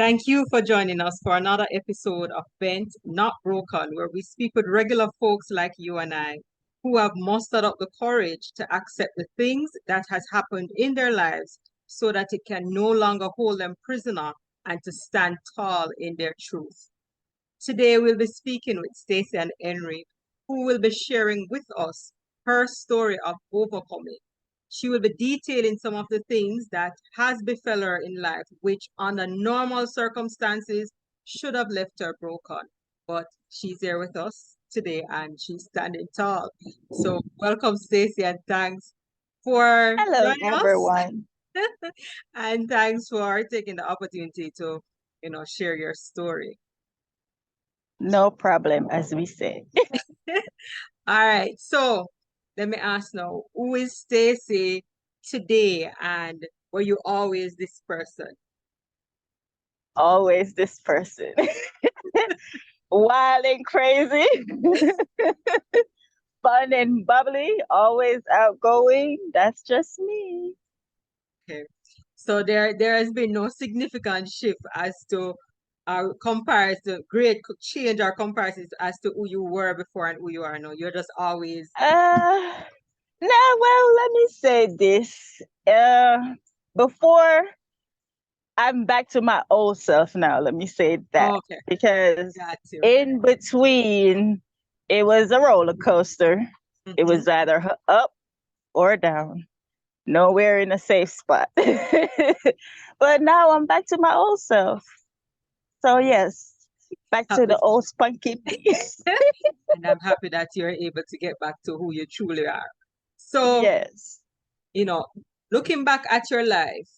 Thank you for joining us for another episode of Bent Not Broken, where we speak with regular folks like you and I who have mustered up the courage to accept the things that has happened in their lives so that it can no longer hold them prisoner and to stand tall in their truth. Today we'll be speaking with Stacy-ann Henry, who will be sharing with us her story of overcoming. She will be detailing some of the things that has befell her in life, which under normal circumstances should have left her broken. But she's here with us today and she's standing tall. So welcome, Stacy, and thanks for Hello, joining us. everyone. And thanks for taking the opportunity to, share your story. No problem, as we say. All right. So let me ask now, who is Stacy today and were you always this person? Always this person. Wild and crazy, fun and bubbly, always outgoing. That's just me. Okay. So there has been no significant shift as to our comparison, great change or comparison as to who you were before and who you are now. You're just always Uh, well, let me say this. Before I'm back to my old self now, let me say that. okay. Because Got you. in between, it was a roller coaster. It Mhm. was either up or down. Nowhere in a safe spot. But now I'm back to my old self. So yes, back to Happy the old spunky piece. and I'm happy that you're able to get back to who you truly are. So, Yes. you know, looking back at your life,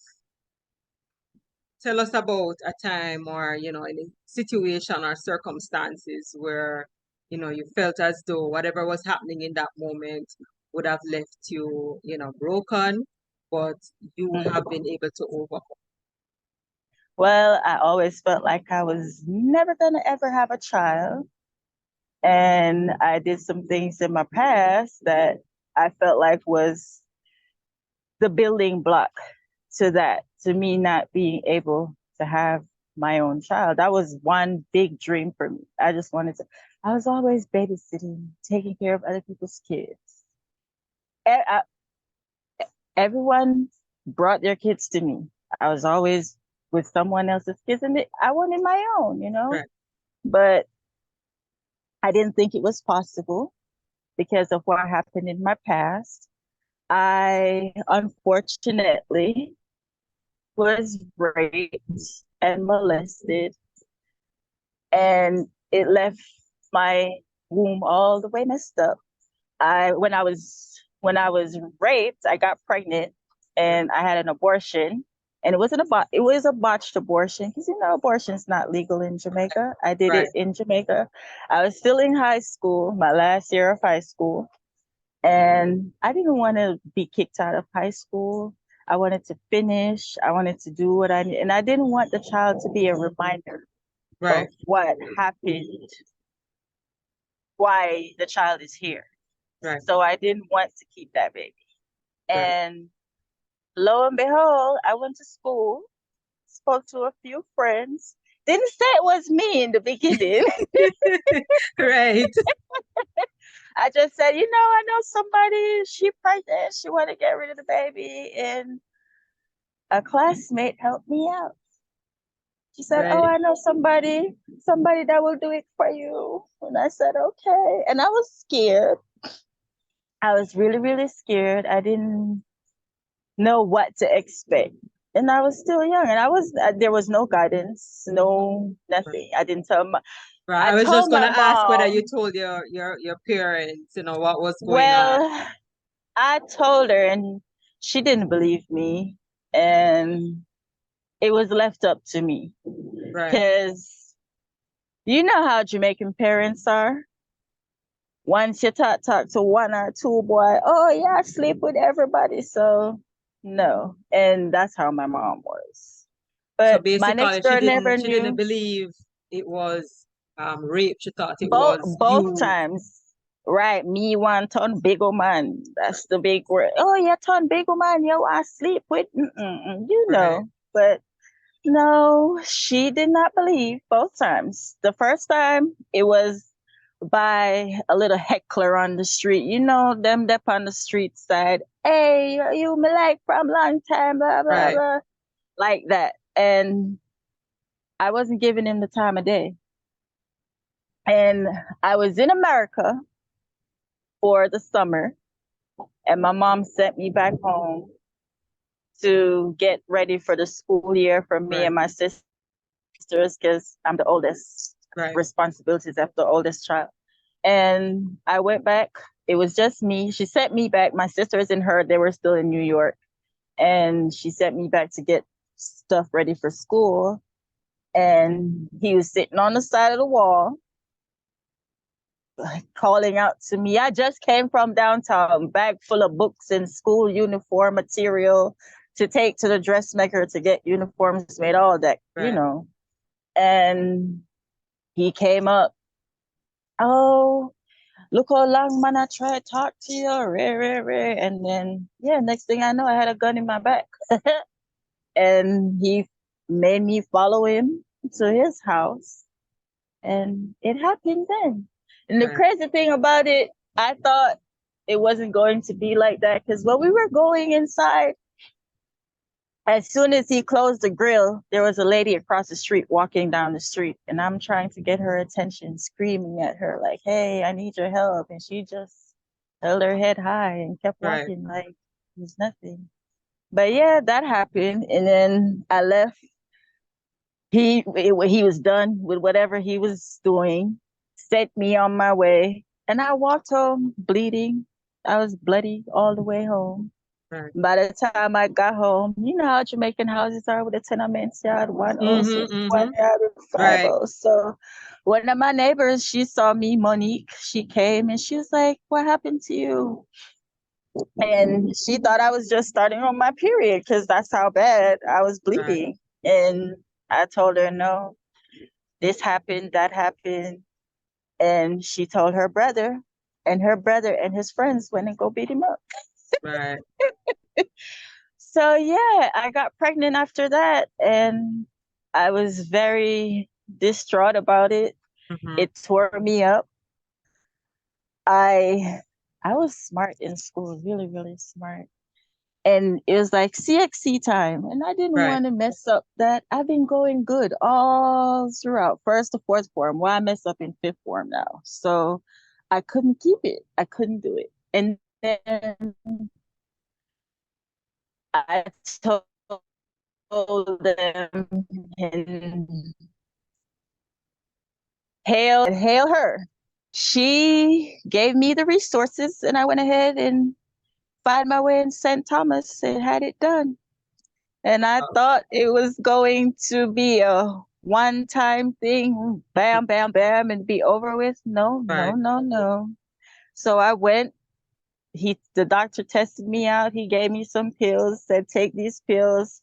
tell us about a time or, any situation or circumstances where, you felt as though whatever was happening in that moment would have left you, broken, but you have Mm. been able to overcome. Well, I always felt like I was never gonna ever have a child. And I did some things in my past that I felt like was the building block to that, to me not being able to have my own child. That was one big dream for me. I was always babysitting, taking care of other people's kids. E- I- Everyone brought their kids to me. I was always with someone else's kids, and I wanted my own, Right. But I didn't think it was possible because of what happened in my past. I unfortunately was raped and molested, and it left my womb all the way messed up. When I was raped, I got pregnant and I had an abortion. And it was a botched abortion because abortion's not legal in Jamaica. I did Right. it in Jamaica. I was still in high school, my last year of high school, and I didn't want to be kicked out of high school. I wanted to finish. I wanted to do what I need, and I didn't want the child to be a reminder Right. of what happened, why the child is here. Right. So I didn't want to keep that baby. Right. And lo and behold, I went to school, spoke to a few friends. Didn't say it was me in the beginning. Right. I just said, I know somebody, she pregnant, she want to get rid of the baby. And a classmate helped me out. She said, "Oh, Right. I know somebody that will do it for you." And I said, "Okay." And I was scared. I was really, really scared. I didn't know what to expect. And I was still young, and there was no guidance, no nothing. Right. I I was just told gonna my ask whether you mom, told your parents, what was going on. well, I told her, and she didn't believe me, and it was left up to me Right. because you know how Jamaican parents are. Once you talk to one or two boy, oh yeah, I sleep with everybody. So no. And that's how my mom was. So But my next basically door never she didn't knew. believe it was rape. She thought it Both was both you. times. Right, me one ton big old man. That's the big word. Oh, yeah, ton big old man. Yo, I sleep with, Right. But No, she did not believe both times. The first time it was by a little heckler on the street. You know them up on the street side. Hey, you me like from long time, blah blah Right, blah. Like that. And I wasn't giving him the time of day. And I was in America for the summer, and my mom sent me back home to get ready for the school year for me right, and my sisters because I'm the oldest, right, responsibilities of the oldest child. And I went back. It was just me. She sent me back. My sisters and her, they were still in New York. And she sent me back to get stuff ready for school. And he was sitting on the side of the wall, like, calling out to me. I just came from downtown, bag full of books and school uniform material to take to the dressmaker to get uniforms made, all that, you right. know. And he came up, oh, look how long man I try to talk to you, rare, rare, rare. And then, yeah, next thing I know, I had a gun in my back. And he made me follow him to his house. And it happened then. And the Right. crazy thing about it, I thought it wasn't going to be like that because when we were going inside, as soon as he closed the grill, there was a lady across the street walking down the street. And I'm trying to get her attention, screaming at her, like, hey, I need your help. And she just held her head high and kept Right. walking like it was nothing. But yeah, that happened. And then I left. He was done with whatever he was doing, set me on my way, and I walked home bleeding. I was bloody all the way home. Right. By the time I got home, you know how Jamaican houses are with a tenement yard, 106, Mm-hmm. Mm-hmm. 1 yard, and Right. 50. So one of my neighbors, she saw me, Monique, she came and she was like, what happened to you? And she thought I was just starting on my period because that's how bad I was Right. bleeding. And I told her, no, this happened, that happened. And she told her brother and his friends went and go beat him up. Right. So yeah, I got pregnant after that, and I was very distraught about it. Mm-hmm. It tore me up. I was smart in school, really, really smart. And it was like CXC time, and I didn't Right. want to mess up that. I've been going good all throughout first to fourth form. Why mess up in fifth form now? So I couldn't keep it. I couldn't do it. And then I told them, and hail her. She gave me the resources, and I went ahead and found my way in St. Thomas and had it done. And I Oh, thought it was going to be a one time thing, bam, bam, bam, and be over with. No, no, right. no, no. So I went. The doctor tested me out. He gave me some pills, said, take these pills.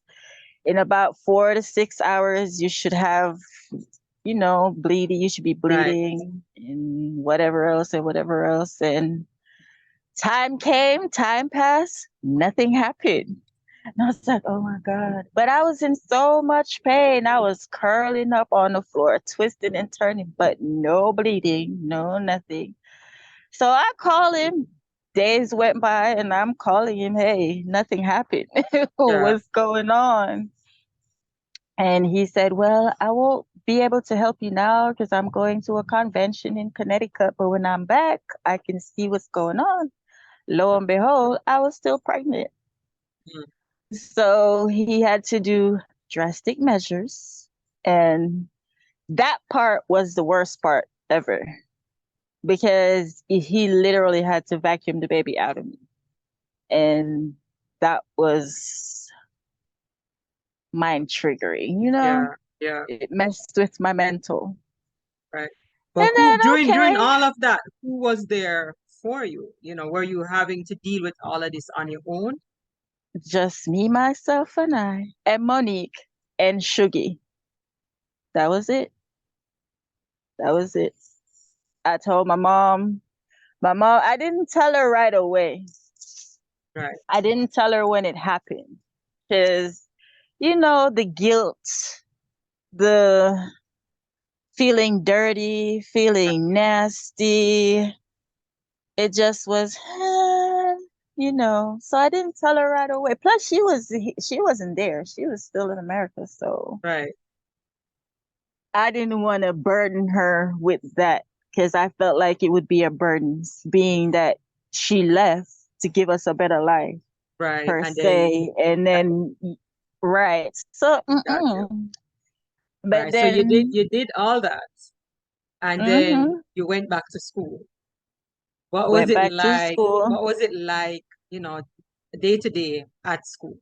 In about 4 to 6 hours, you should have, bleeding. You should be Right. bleeding and whatever else and whatever else. And time came, time passed, nothing happened. And I was like, oh my God. But I was in so much pain. I was curling up on the floor, twisting and turning, but no bleeding, no nothing. So I call him. Days went by and I'm calling him, hey, nothing happened. Yeah. What's going on? And he said, well, I won't be able to help you now because I'm going to a convention in Connecticut. But when I'm back, I can see what's going on. Lo and behold, I was still pregnant. Mm. So he had to do drastic measures. And that part was the worst part ever because he literally had to vacuum the baby out of me. And that was mind triggering, Yeah. Yeah. it messed with my mental. Right. But And then, during okay, all of that, who was there for you? Were you having to deal with all of this on your own? just me, myself, and I, and Monique, and Shuggy. That was it. That was it. I told I didn't tell her right away. Right. I didn't tell her when it happened because the guilt, the feeling dirty, feeling nasty. It just was, so I didn't tell her right away. Plus, she wasn't there. She was still in America, so Right. I didn't want to burden her with that because I felt like it would be a burden, being that she left to give us a better life Right. per And then se, and then right. So, got you. but Right. So you then, did all that, and then mm-hmm, you went back to school. What was went it back to like? school. What was it like, day to day at school?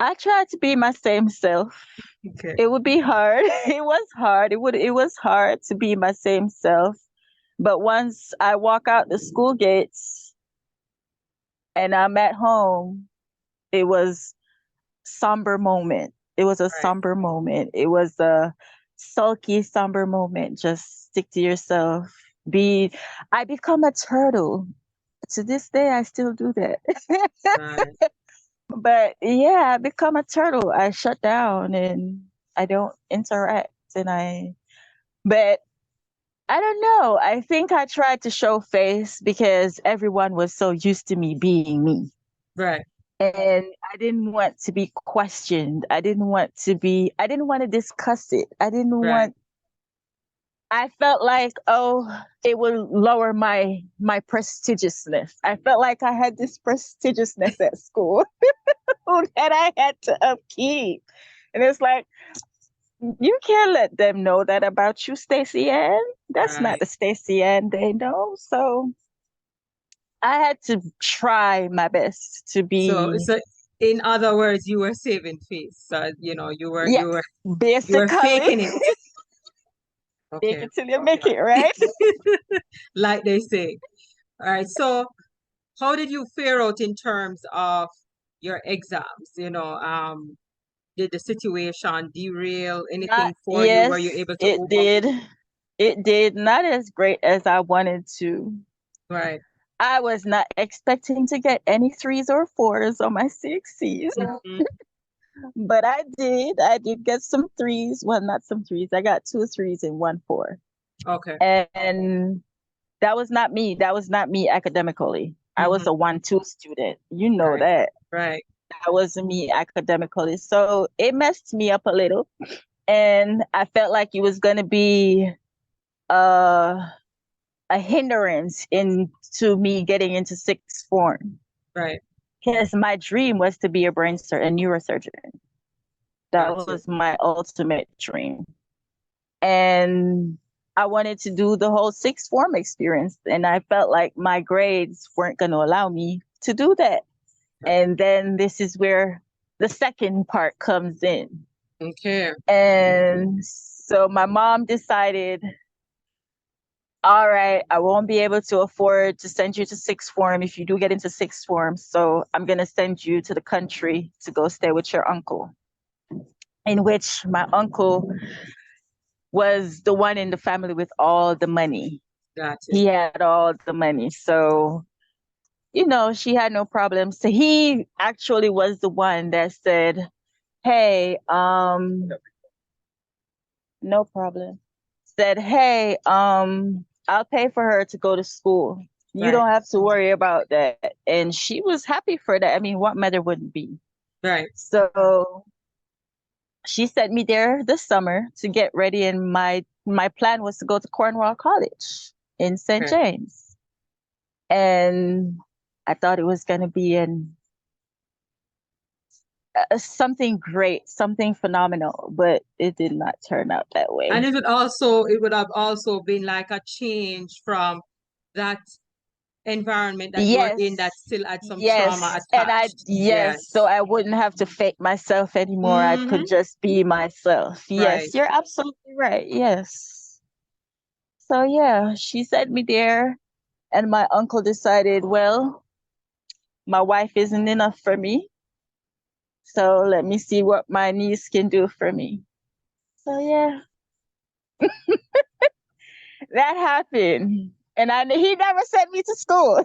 I tried to be my same self. Okay. It would be hard. It was hard. It was hard to be my same self. But once I walk out the school gates and I'm at home, it was somber moment. It was a Right. somber moment. It was a sulky, somber moment. Just stick to yourself. I become a turtle. To this day, I still do that. Right. But yeah, I become a turtle. I shut down and I don't interact. But I don't know. I think I tried to show face because everyone was so used to me being me. Right. And I didn't want to be questioned. I didn't want to discuss it. Right. I felt like, oh, it would lower my prestigiousness. I felt like I had this prestigiousness at school that I had to upkeep. And it's like, you can't let them know that about you, Stacy-ann. That's not Right. the Stacy-ann they know. So I had to try my best to So be, so in other words, you were saving face. So, yeah, you were basically, faking it. make Okay. it till you make it, right? Like they say. All right. So how did you fare out in terms of your exams? Did the situation derail anything for you? Were you Yes, able to it did. It did. Not as great as I wanted to. Right. I was not expecting to get any threes or fours on my CXCs, Mhm. but I did. I did get some threes. Well, not some threes. I got two threes and one four. Okay. And that was not me. That was not me academically. I was Hmm. a 1-2 student. You know Right. that. Right. That wasn't me academically. So it messed me up a little. And I felt like it was going to be uh, a hindrance into me getting into sixth form. Right. Because my dream was to be a neurosurgeon. That Got you. was my ultimate dream. And I wanted to do the whole sixth form experience. And I felt like my grades weren't going to allow me to do that. And then this is where the second part comes in. Okay. And so my mom decided, all right, I won't be able to afford to send you to sixth form if you do get into sixth form. So I'm going to send you to the country to go stay with your uncle, in which my uncle was the one in the family with all the money. Got you. He had all the money. So, she had no problem. So he actually was the one that said, hey, no problem. Said, hey, I'll pay for her to go to school. You Right. don't have to worry about that. And she was happy for that. I mean, what mother wouldn't be? Right. So she sent me there this summer to get ready, and my plan was to go to Cornwall College in St. Okay. James. And I thought it was going to be something great, something phenomenal, but it did not turn out that And way. it would have also been like a change from that environment that you were in that Yes, still had some trauma yes, attached. so Yes. I wouldn't have to fake myself anymore. I Hmm. could just be myself. Right. Yes, you're absolutely right. Yes. So yeah, she sent me there, and my uncle decided, well, my wife isn't enough for me, so let me see what my niece can do for me. So yeah, that happened, and he never sent me to school.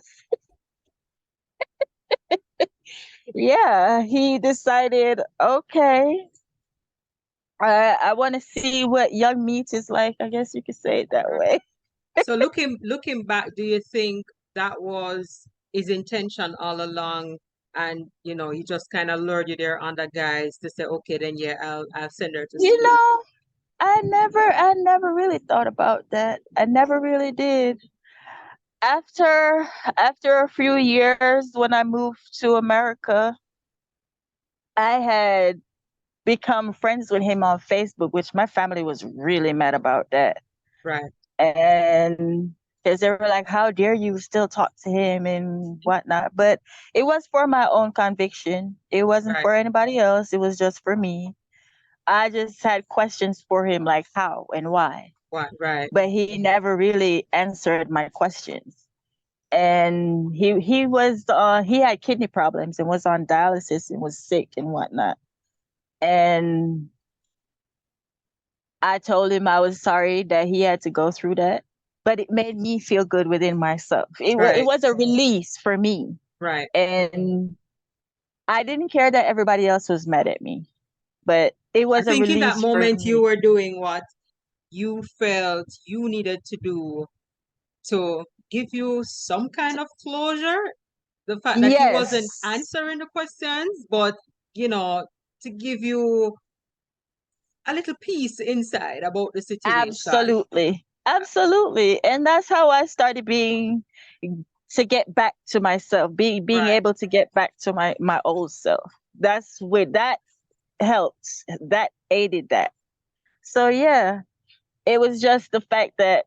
Yeah, he decided, okay, I want to see what young meat is like. I guess you could say it that Right. way. So looking back, do you think that was his intention all along? And he just kind of lured you there on the guys to say, okay, then yeah, I'll send her to You school. know, I never really thought about that. I never really did. After a few years when I moved to America, I had become friends with him on Facebook, which my family was really mad about that. Right, And because they were like, how dare you still talk to him and whatnot. But it was for my own conviction. It wasn't right, for anybody else. It was just for me. I just had questions for him, like how and why. right, But he never really answered my questions. And he had kidney problems and was on dialysis and was sick and whatnot. And I told him I was sorry that he had to go through that, but it made me feel good within myself. It right, was a release for me. right. And I didn't care that everybody else was mad at me, but it I was a think in that release for moment you me. were doing what you felt you needed to do to give you some kind of closure. The fact that he wasn't Yes, answering the questions, but you know, to give you a little peace inside about the situation. absolutely. Absolutely. And that's how I started to get back to myself, being Right, able to get back to my old self. That's what that helped. That aided that. So yeah, it was just the fact that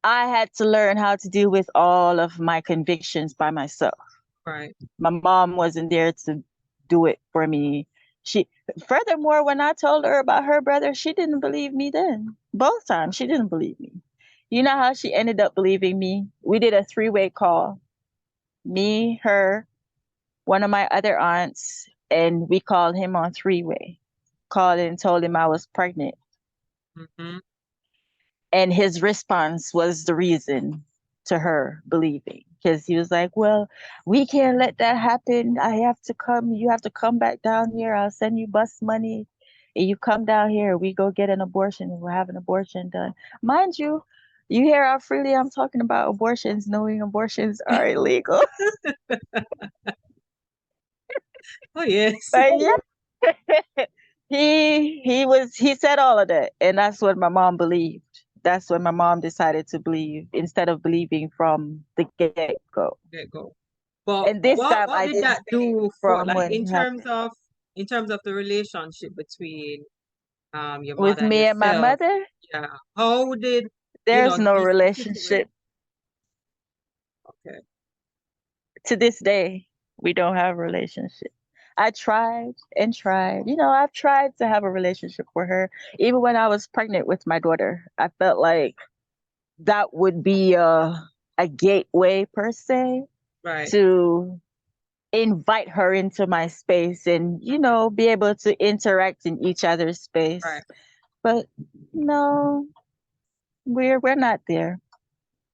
I had to learn how to deal with all of my convictions by myself. right. My mom wasn't there to do it for me. She Furthermore, when I told her about her brother, she didn't believe me then. Both times she didn't believe me. You know how she ended up believing me? We did a three-way call. Me, her, one of my other aunts, and we called him on three-way. Called and told him I was pregnant. Hmm. And his response was the reason to her believing. Because he was like, well, we can't let that happen. You have to come back down here. I'll send you bus money. And you come down here, we go get an abortion and we'll have an abortion done. Mind you, you hear how freely I'm talking about abortions, knowing abortions are illegal. Oh yes. But yeah, he said all of that, and that's what my mom believed. That's what my mom decided to believe instead of believing from the get go. There you go. But And this what time what I did didn't that believe do for from like when it happened. in terms of the relationship between your With mother and me and my yourself? mother, Yeah. How did there's no this situation? relationship. Okay. To this day, we don't have a relationship. I tried and tried. I've tried to have a relationship with her. Even when I was pregnant with my daughter, I felt like that would be a gateway per se Right. to invite her into my space and be able to interact in each other's space. Right. But no, we're not there.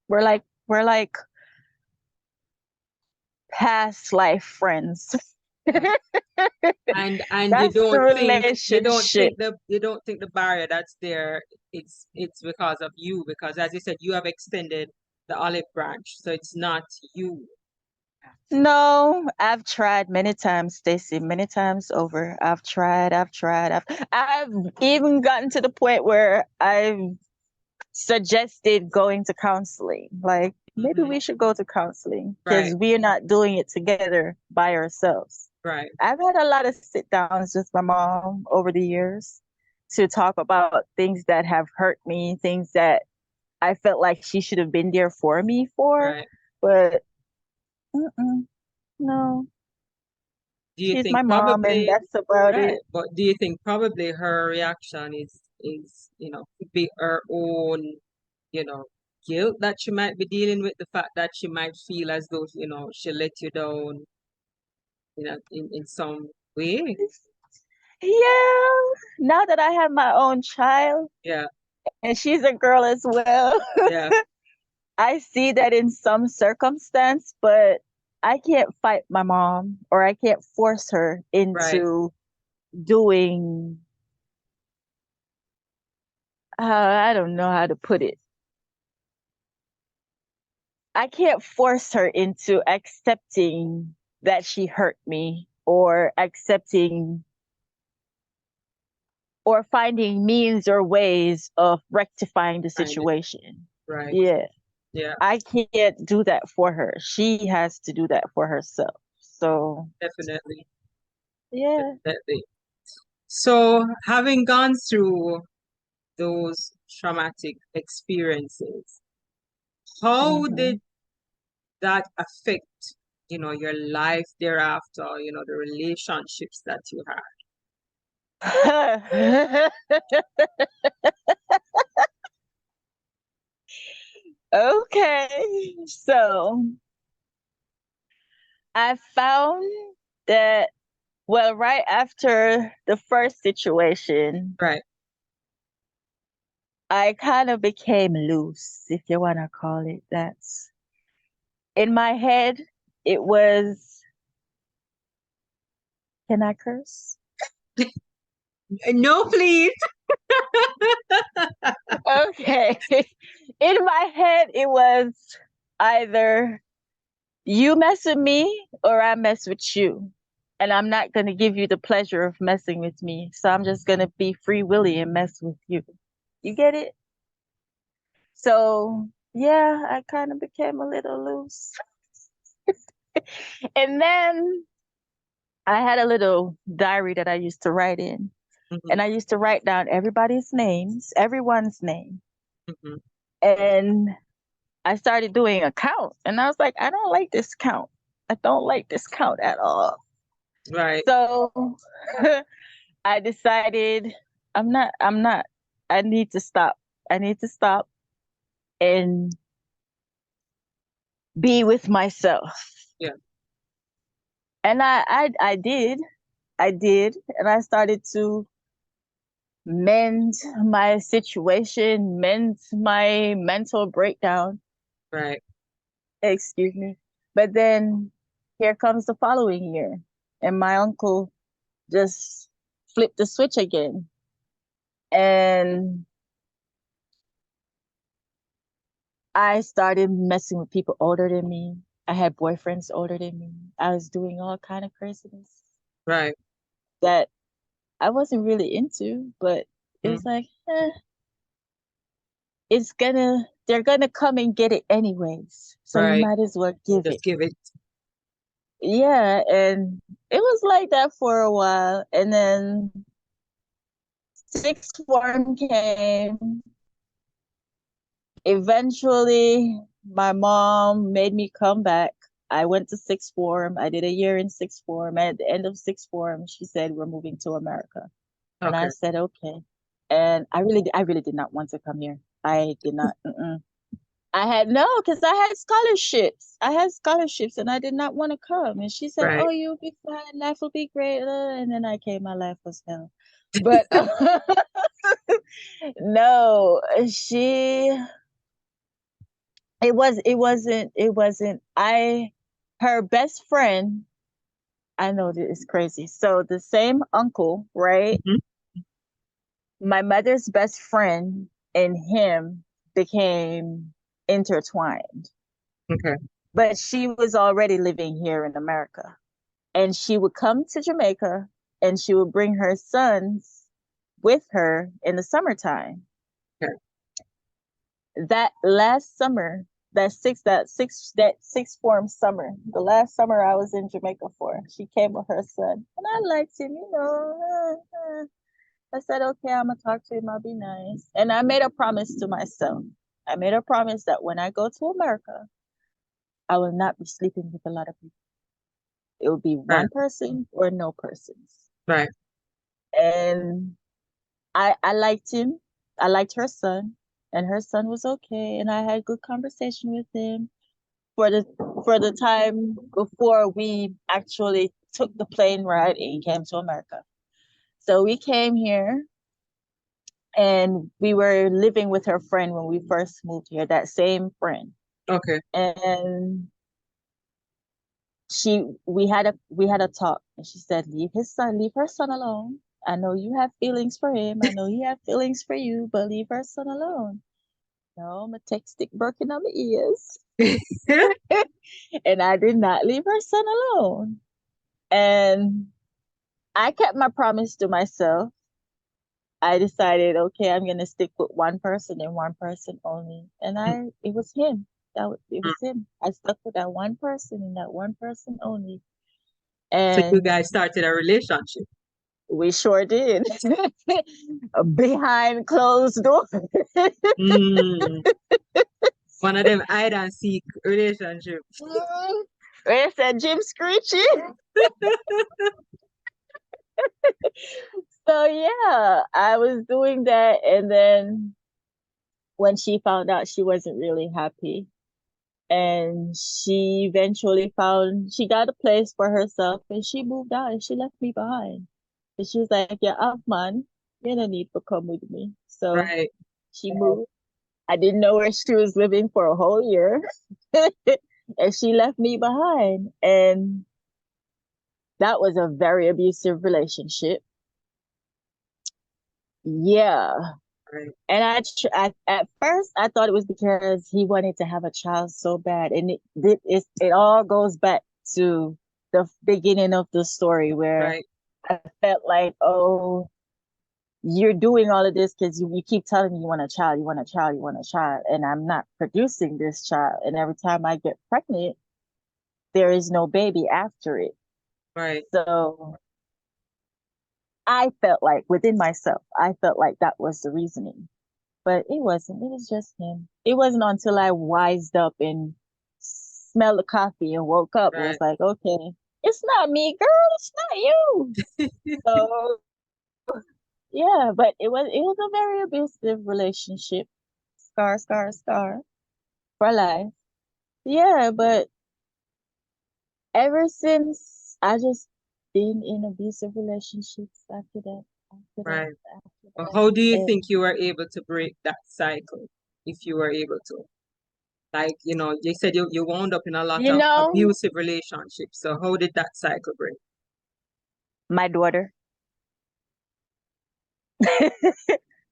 We're like past life friends. Yeah. And That's the relationship. you don't think the barrier that's there, it's because of you, because as you said, you have extended the olive branch, so it's not you. No, I've tried many times, Stacy, many times over. I've even gotten to the point where I've suggested going to counseling. Like maybe Hmm. we should go to counseling Right. because we're not doing it together by ourselves. Right. I've had a lot of sit downs with my mom over the years to talk about things that have hurt me, things that I felt like she should have been there for me for, Right. but mm-mm, no, Do you she's think my mom and probably that's about right? it. But do you think probably her reaction is could be her own, you know, guilt that she might be dealing with, the fact that she might feel as though, she let you down, in some way. Yeah, now that I have my own child Yeah. and she's a girl as well, Yeah. I see that in some circumstance, but I can't fight my mom, or I can't force her Right. into doing, I don't know how to put it. I can't force her into accepting that she hurt me, or accepting or finding means or ways of rectifying the Find it. situation. Right. Yeah. Yeah, I can't do that for her. She has to do that for herself. So, definitely. yeah. Definitely. So, having gone through those traumatic experiences, how Hmm. did that affect, your life thereafter, the relationships that you had? Okay. So, I found that, well, right after the first situation, Right. I kind of became loose, if you want to call it that. In my head, it was, can I curse? No, please. Okay. In my head, it was either you mess with me or I mess with you. And I'm not going to give you the pleasure of messing with me. So I'm just going to be free willy and mess with you. You get it? So, yeah, I kind of became a little loose. And then I had a little diary that I used to write in. Hmm. And I used to write down everybody's names, everyone's name. Hmm. And I started doing a count. And I was like, I don't like this count. I don't like this count at all. Right. So I decided I'm not, I need to stop. I need to stop and be with myself. Yeah. And I did. I did. And I started to mend my situation, mend my mental breakdown. Right. Excuse me. But then here comes the following year. And my uncle just flipped the switch again. And I started messing with people older than me. I had boyfriends older than me. I was doing all kind of craziness Right. that I wasn't really into, but it Mm. was like, they're gonna come and get it anyways. So you Right. might as well give it. Just give it. Yeah, and it was like that for a while. And then sixth form came. Eventually, my mom made me come back. I went to sixth form. I did a year in sixth form. At the end of sixth form, she said, "We're moving to America." And I Okay. said, "Okay." And I really did not want to come here. I did not. Mm-mm. I had no, because I had scholarships. I had scholarships, and I did not want to come. And she said, "Oh, Right. you'll be fine. Life will be great." And then I came. My life was hell. But no, it wasn't. Her best friend. I know that it's crazy. So the same uncle, right? Hmm. My mother's best friend and him became intertwined. Okay. But she was already living here in America. And she would come to Jamaica and she would bring her sons with her in the summertime. Okay. That last summer, that sixth form summer, the last summer I was in Jamaica for, she came with her son. And I liked him, I said, okay, I'm gonna talk to him, I'll be nice. And I made a promise to myself. I made a promise that when I go to America, I will not be sleeping with a lot of people. It will be Right. one person or no persons. Right. And I liked him. I liked her son, and her son was okay. And I had good conversation with him for the time before we actually took the plane ride and came to America. So we came here and we were living with her friend when we first moved here, that same friend. Okay. And we had a talk, and she said, leave her son alone. I know you have feelings for him. I know he have feelings for you, but leave her son alone. No, my text stick broken on my ears. And I did not leave her son alone. And I kept my promise to myself. I decided, okay, I'm gonna stick with one person and one person only. And it was him. It was him. I stuck with that one person and that one person only. So you And guys started a relationship. we sure did. Behind closed doors. Mm. One of them hide and seek relationship. Where's that Jim Screechy? So yeah, I was doing that, and then when she found out, she wasn't really happy, and she eventually she got a place for herself, and she moved out, and she left me behind. And she was like, "Yeah, up, man, you don't need to come with me." So Right. she moved. I didn't know where she was living for a whole year, and she left me behind, and that was a very abusive relationship. Yeah. Right. And at first I thought it was because he wanted to have a child so bad, and it all goes back to the beginning of the story where Right. I felt like, oh, you're doing all of this because you keep telling me you want a child, you want a child, you want a child, and I'm not producing this child. And every time I get pregnant, there is no baby after it. Right. So I felt like within myself, I felt like that was the reasoning. But it wasn't. It was just him. It wasn't until I wised up and smelled the coffee and woke up. It was Right. like, okay, it's not me, girl. It's not you. So yeah, but it was a very abusive relationship. Scar, scar, scar for life. Yeah, but ever since I just been in abusive relationships after that, after that, Right. after Well, that. how do you think And you were able to break that cycle, if you were able to? Like, you said you wound up in a lot you of know, abusive relationships. So how did that cycle break? my daughter,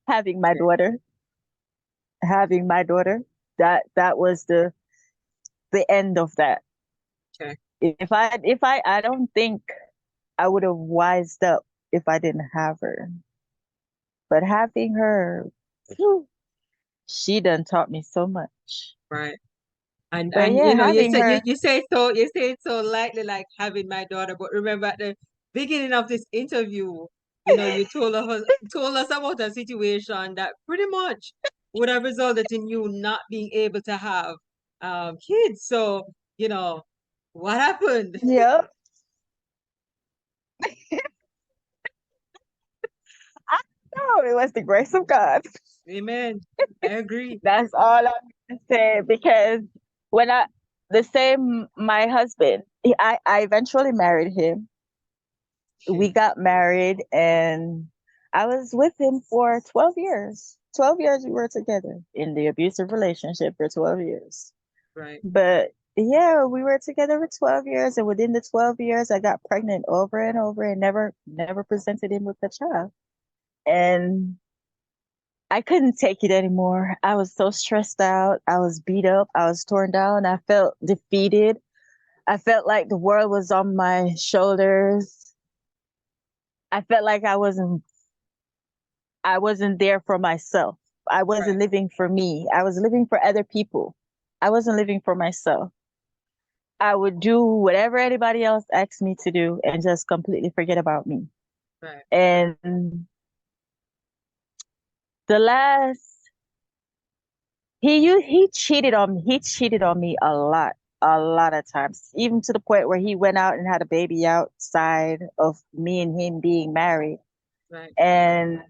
having my Okay. daughter, having my daughter, that was the end of that. Okay. If I don't think I would have wised up if I didn't have her. But having her, phew, she done taught me so much. Right. And But and yeah, you having said her, you say it so lightly, like having my daughter, but remember at the beginning of this interview, you told us about a situation that pretty much would have resulted in you not being able to have kids. So, what happened? yeah, I know it was the grace of God. Amen. I agree. That's all I'm gonna say because when the same my husband, I eventually married him. We Okay. got married, and I was with him for 12 years. 12 years we were together in the abusive relationship for 12 years. Right. But yeah, we were together for 12 years, and within the 12 years I got pregnant over and over and never presented him with a child. And I couldn't take it anymore. I was so stressed out. I was beat up. I was torn down. I felt defeated. I felt like the world was on my shoulders. I felt like I wasn't there for myself. I Right. wasn't living for me. I was living for other people. I wasn't living for myself. I would do whatever anybody else asked me to do and just completely forget about me. Right. And the last he cheated on me. He cheated on me a lot of times, even to the point where he went out and had a baby outside of me and him being married. Right. And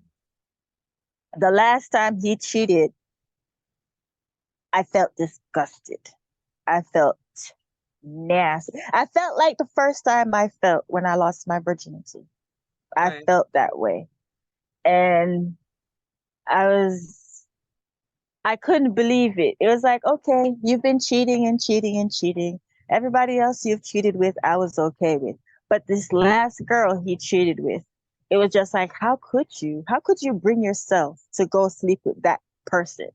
the last time he cheated, I felt disgusted. I felt nasty. I felt like the first time I felt when I lost my virginity. I Right. felt that way. And I I couldn't believe it. It was like, okay, you've been cheating and cheating and cheating. Everybody else you've cheated with, I was okay with. But this last girl he cheated with, it was just like, how could you? How could you bring yourself to go sleep with that person?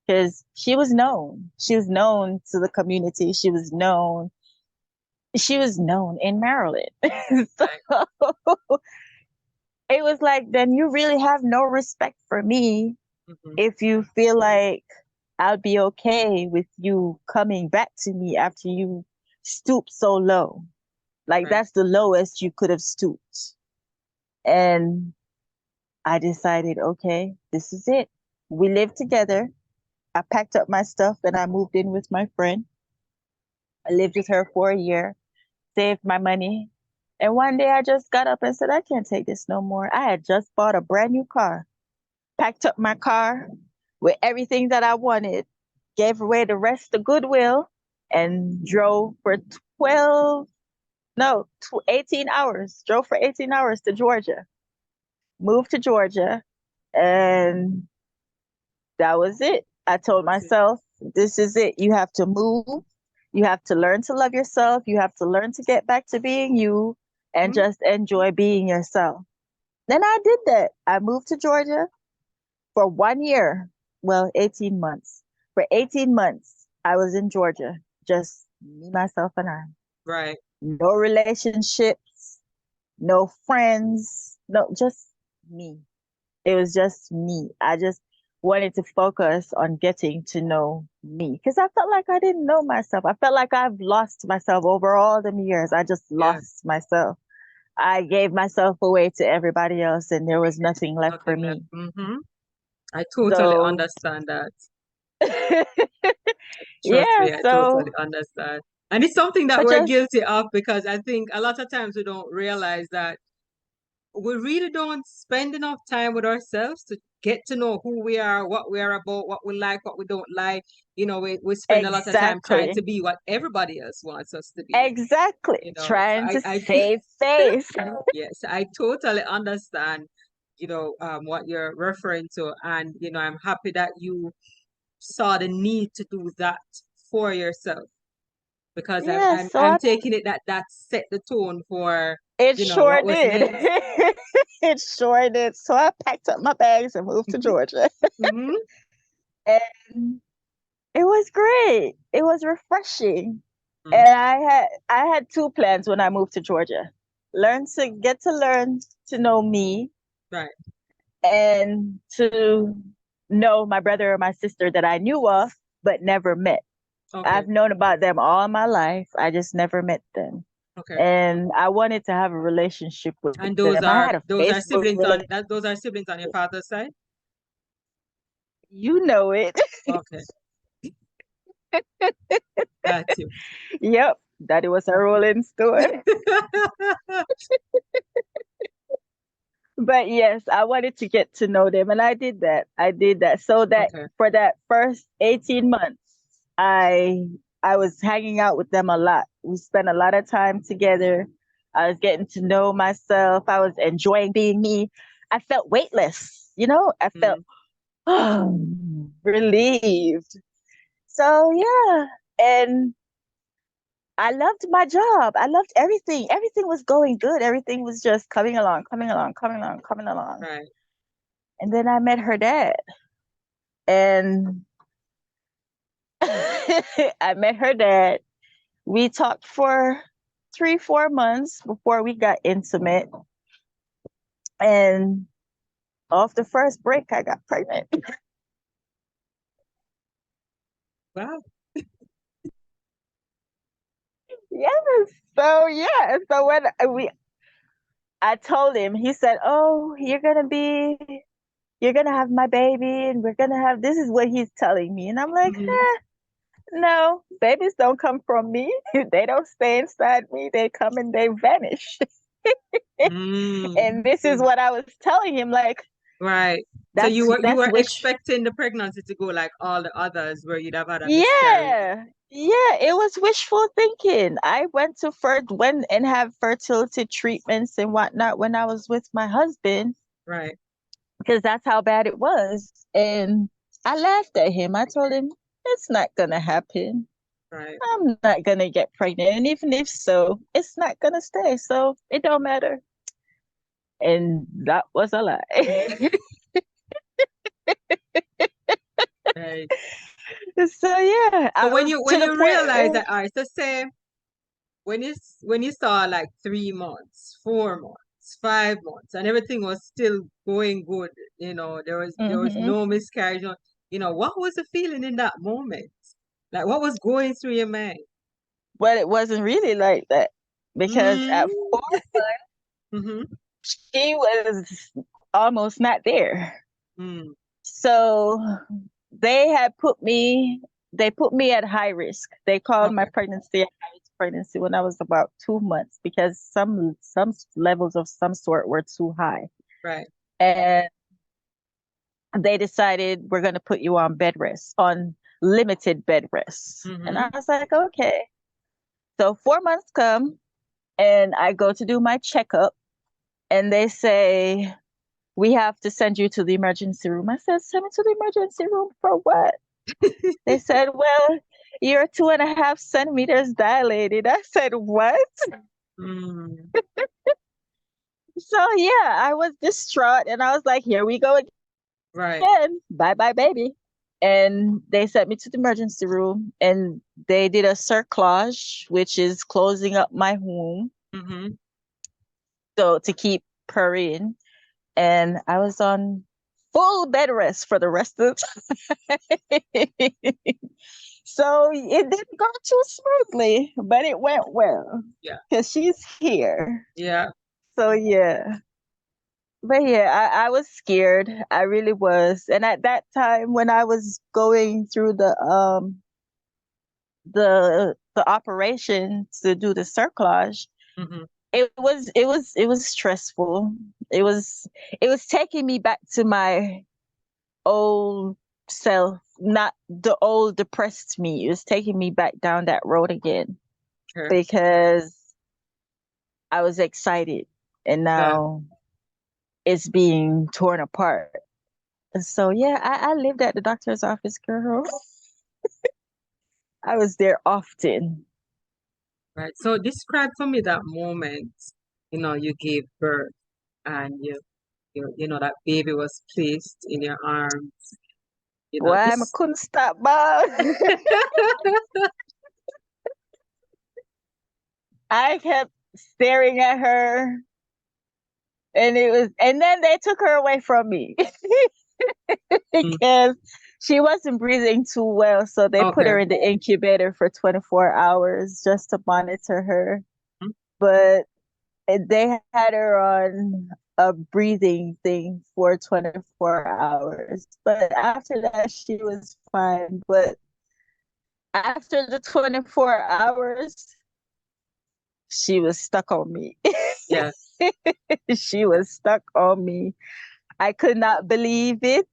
Because she was known. She was known to the community. She was known. She was known in Maryland. So it was like, then you really have no respect for me if you feel like I'll be okay with you coming back to me after you stoop so low. Like that's the lowest you could have stooped. And I decided, okay, this is it. We lived together. I packed up my stuff and I moved in with my friend. I lived with her for a year, saved my money. And one day I just got up and said, I can't take this no more. I had just bought a brand new car, packed up my car with everything that I wanted, gave away the rest to Goodwill, and drove for 18 hours. Drove for 18 hours to Georgia. Moved to Georgia, and that was it. I told myself, this is it. You have to move. You have to learn to love yourself. You have to learn to get back to being you and just enjoy being yourself. Then I did that. I moved to Georgia for 1 year. Well, 18 months. For 18 months, I was in Georgia. Just me, myself, and I. Right. No relationships, no friends, no, just me. It was just me. I just wanted to focus on getting to know me because I felt like I didn't know myself. I felt like I've lost myself over all them years. I just lost myself. I gave myself away to everybody else and there was nothing left for me. I totally understand that. Trust me, I totally understand. And it's something that we're guilty of because I think a lot of times we don't realize that we really don't spend enough time with ourselves to get to know who we are, what we are about, what we like, what we don't like. You know, we spend a lot of time trying to be what everybody else wants us to be. Exactly. You know, trying to save face. Yes, I totally understand, what you're referring to. And, I'm happy that you saw the need to do that for yourself because I'm taking it that set the tone for what was next. It sure did. So I packed up my bags and moved to Georgia. And it was great. It was refreshing. And I had two plans when I moved to Georgia. Learn to know me. Right. And to know my brother or my sister that I knew of but never met. Okay. I've known about them all my life. I just never met them. Okay. And I wanted to have a relationship with them. Those are siblings on your father's side? You know it. Okay. Got you. Yep. Daddy was a rolling stone. But yes, I wanted to get to know them and I did that. So that for that first 18 months, I was hanging out with them a lot. We spent a lot of time together. I was getting to know myself. I was enjoying being me. I felt weightless, I felt relieved. So yeah, and I loved my job. I loved everything. Everything was going good. Everything was just coming along. Right. And then I met her dad. And I met her dad. We talked for 3-4 months before we got intimate. And off the first break, I got pregnant. Wow. Yes. So when I told him, he said, "Oh, you're gonna have my baby, and we're gonna have." This is what he's telling me, and I'm like, no, babies don't come from me. They don't stay inside me. They come and they vanish. And this is what I was telling him, like. Right. So you were expecting the pregnancy to go like all the others where you'd have had a miscarriage. Yeah, it was wishful thinking. I went and have fertility treatments and whatnot when I was with my husband. Right. Because that's how bad it was. And I laughed at him. I told him, it's not gonna happen. Right. I'm not gonna get pregnant. And even if so, it's not gonna stay. So it don't matter. And that was a lie. Right. So yeah, So to when the you point realize where that, all right, so say when you saw like 3 months, 4 months, 5 months, and everything was still going good, there was hmm no miscarriage, what was the feeling in that moment? Like what was going through your mind? but it wasn't really like that because at Mm, 4 months mm-hmm, she was almost not there. mm, So they had they put me at high risk. They called my okay, pregnancy a high risk pregnancy when I was about 2 months because some levels of some sort were too high. right. And they decided we're going to put you on bed rest, on limited bed rest. And Mm-hmm, I was like, okay. So 4 months come and I go to do my checkup and they say, we have to send you to the emergency room. I said, send me to the emergency room for what? They said, well, you're 2.5 centimeters dilated. I said, what? mm, So yeah, I was distraught and I was like, here we go right. again. Bye bye, baby. And they sent me to the emergency room and they did a cerclage, which is closing up my womb. Mm-hmm, So to keep her in. And I was on full bed rest for the rest of the time. So it didn't go too smoothly, but it went well yeah, because she's here. yeah. So yeah. But yeah, I was scared. I really was. And at that time when I was going through the operation to do the cerclage, Mm-hmm, it was stressful. It was taking me back to my old self, not the old depressed me. It was taking me back down that road again okay. because I was excited and Yeah. now it's being torn apart. So yeah, I lived at the doctor's office, girl. I was there often. Right. So describe for me that moment, you gave birth and that baby was placed in your arms, Why I this. couldn't stop, Bob. I kept staring at her, and then they took her away from me Mm, because she wasn't breathing too well. So they put okay. her in the incubator for 24 hours just to monitor her. Mm, But they had her on a breathing thing for 24 hours. But after that, she was fine. But after the 24 hours, she was stuck on me. yeah. She was stuck on me. I could not believe it.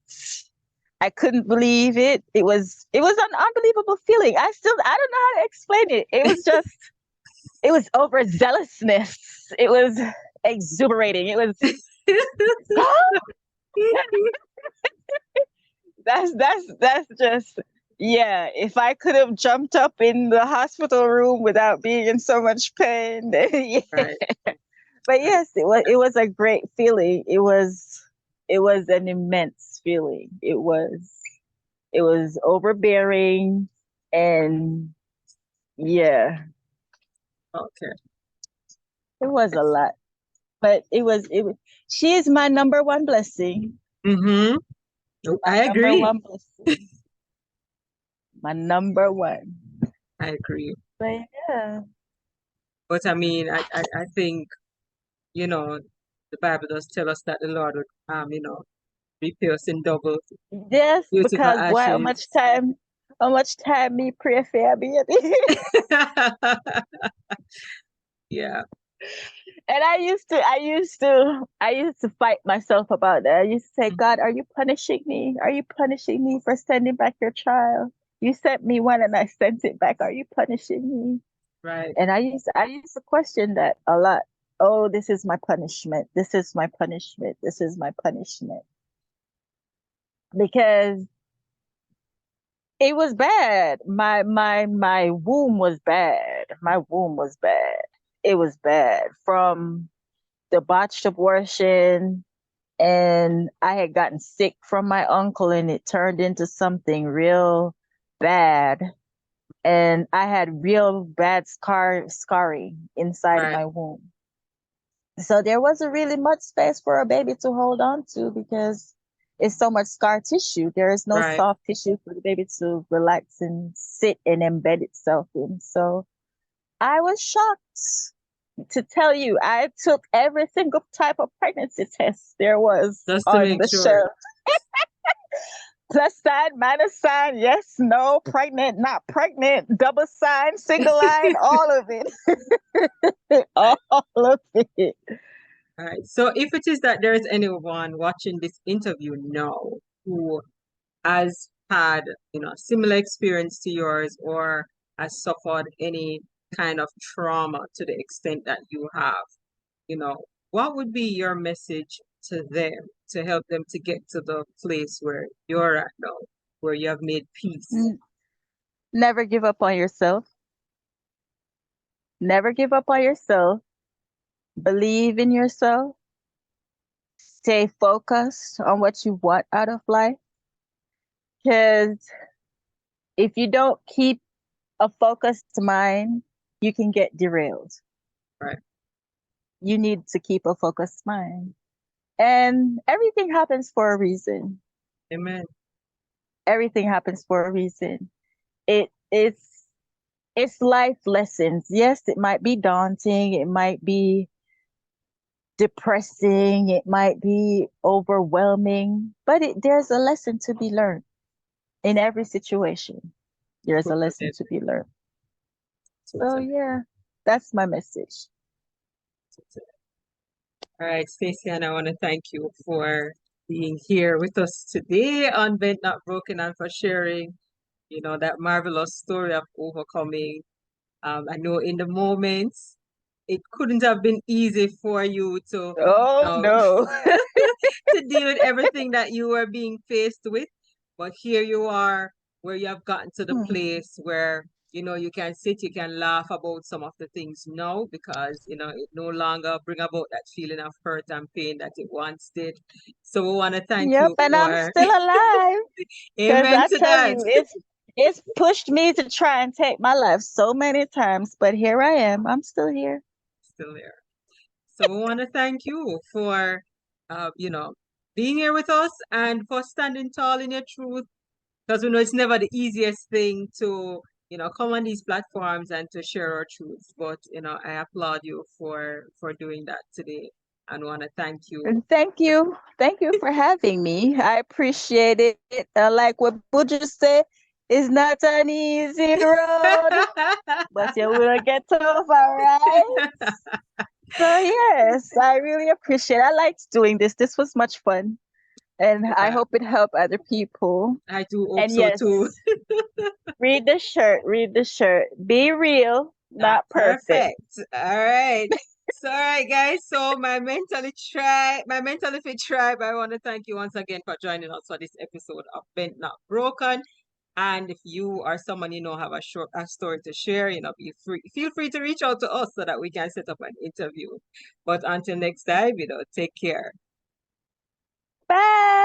I couldn't believe it. It was an unbelievable feeling. I don't know how to explain it. It was overzealousness. It was exuberating. It was that's just yeah. If I could have jumped up in the hospital room without being in so much pain, then yeah. Right. But Right. yes, it was a great feeling. It was an immense feeling. It was overbearing and yeah, Okay. it was a lot. But it was she is my number one blessing. Mm-hmm. My I number agree. one blessing. My number one. I agree. But yeah. But I mean, I think, the Bible does tell us that the Lord would, repay us in double Yes, beautiful because boy, ashes. how much time me pray for your baby. Yeah. And I used to fight myself about that. I used to say, Mm, God, are you punishing me? Are you punishing me for sending back your child? You sent me one and I sent it back. Are you punishing me? right. And I used to question that a lot. Oh, this is my punishment. This is my punishment. This is my punishment. Because It was bad. My womb was bad. My womb was bad. It was bad from the botched abortion, and I had gotten sick from my uncle, and it turned into something real bad. And I had real bad scarring inside of Right, my womb. So there wasn't really much space for a baby to hold on to because it's so much scar tissue. There is no right. soft tissue for the baby to relax and sit and embed itself in. So I was shocked to tell you. I took every single type of pregnancy test there was Just to on make the sure. shelf. Plus sign, minus sign, yes, no, pregnant, not pregnant, double sign, single line, all of it. All of it. All right. So if it is that there is anyone watching this interview now who has had, similar experience to yours or has suffered any kind of trauma to the extent that you have, you know, what would be your message to them to help them to get to the place where you're at now, where you have made peace? N- Never give up on yourself. Never give up on yourself. Believe in yourself. Stay focused on what you want out of life. Because if you don't keep a focused mind, you can get derailed. Right. You need to keep a focused mind. And everything happens for a reason. Amen. Everything happens for a reason. It's life lessons. Yes, it might be daunting, it might be depressing, it might be overwhelming, but there's a lesson to be learned in every situation. There's a lesson Totally, to be learned. So totally, yeah, that's my message. totally. All right, Stacy-ann, I want to thank you for being here with us today on Bent Not Broken and for sharing, that marvelous story of overcoming. I know in the moments it couldn't have been easy for you to, Oh uh, no. to deal with everything that you were being faced with. But here you are, where you have gotten to the place where, you can sit, you can laugh about some of the things now because, it no longer bring about that feeling of hurt and pain that it once did. So we want to thank Yep, you and I'm for still alive because amen I to tell that. you, it's pushed me to try and take my life so many times, but here I am. I'm still here. Still there. So we want to thank you for, being here with us and for standing tall in your truth because we know it's never the easiest thing to, come on these platforms and to share our truths. But, I applaud you for doing that today and want to thank you. And thank you. Thank you for having me. I appreciate it. Like what Buju said, it's not an easy road, but you will get over, right? So yes, I really appreciate it. I liked doing this. This was much fun. And I Yeah, hope it helped other people. I do hope And so too. yes, read the shirt, read the shirt. Be real, not perfect. Perfect. All right. So, all right, guys. So, my mentally fit tribe, I want to thank you once again for joining us for this episode of Bent Not Broken. And if you are someone have a story to share, feel free to reach out to us so that we can set up an interview. But until next time, take care. Bye.